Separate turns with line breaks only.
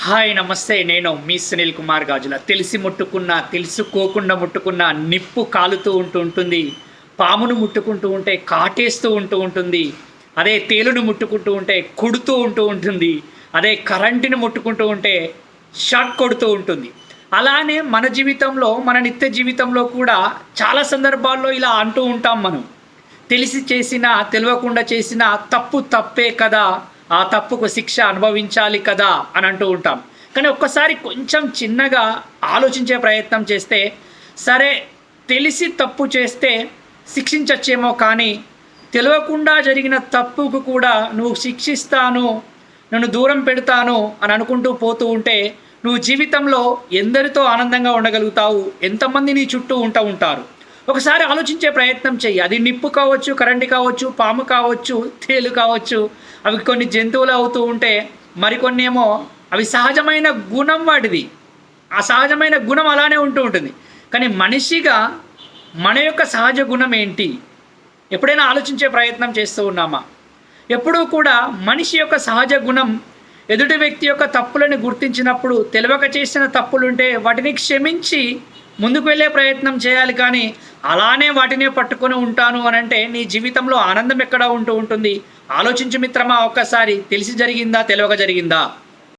Hi నమస్తే. నేను మీ సునీల్ కుమార్ గాజుల. తెలిసి ముట్టుకున్న, తెలుసుకోకుండా ముట్టుకున్న నిప్పు కాలుతూ ఉంటుంది. పామును ముట్టుకుంటూ ఉంటే కాటేస్తూ ఉంటుంది. అదే తేలును ముట్టుకుంటూ ఉంటే కుడుతూ ఉంటుంది. అదే కరెంటుని ముట్టుకుంటూ ఉంటే షాక్ కొడుతూ ఉంటుంది. అలానే మన జీవితంలో, మన నిత్య జీవితంలో కూడా చాలా సందర్భాల్లో ఇలా అంటూ ఉంటాం మనం. తెలిసి చేసినా, తెలియకుండా చేసినా తప్పు తప్పే కదా, ఆ తప్పుకు శిక్ష అనుభవించాలి కదా అని అంటూ ఉంటాం. కానీ ఒక్కసారి కొంచెం చిన్నగా ఆలోచించే ప్రయత్నం చేస్తే, సరే తెలిసి తప్పు చేస్తే శిక్షించచ్చేమో, కానీ తెలియకుండా జరిగిన తప్పుకు కూడా నువ్వు శిక్షిస్తాను, నన్ను దూరం పెడతాను అని అనుకుంటూ పోతూ ఉంటే నువ్వు జీవితంలో ఎందరితో ఆనందంగా ఉండగలుగుతావు? ఎంతమంది నీ చుట్టూ ఉంటారు? ఒకసారి ఆలోచించే ప్రయత్నం చెయ్యి. అది నిప్పు కావచ్చు, కరెంటు కావచ్చు, పాము కావచ్చు, తేలు కావచ్చు. అవి కొన్ని జంతువులు అవుతూ ఉంటే మరికొన్ని ఏమో అవి సహజమైన గుణం వాటిది. ఆ సహజమైన గుణం అలానే ఉంటుంది. కానీ మనిషిగా మన యొక్క సహజ గుణం ఏంటి? ఎప్పుడైనా ఆలోచించే ప్రయత్నం చేస్తూ ఉన్నామా? ఎప్పుడూ కూడా మనిషి యొక్క సహజ గుణం ఎదుటి వ్యక్తి యొక్క తప్పులను గుర్తించినప్పుడు, తెలియక చేసిన తప్పులుంటే వాటిని క్షమించి ముందుకు వెళ్ళే ప్రయత్నం చేయాలి. కానీ అలానే వాటినే పట్టుకొని ఉంటాను అని అంటే నీ జీవితంలో ఆనందం ఎక్కడ ఉంటుంది? ఆలోచించు మిత్రమా. ఒక్కసారి తెలిసి జరిగిందా, తెలియక జరిగిందా?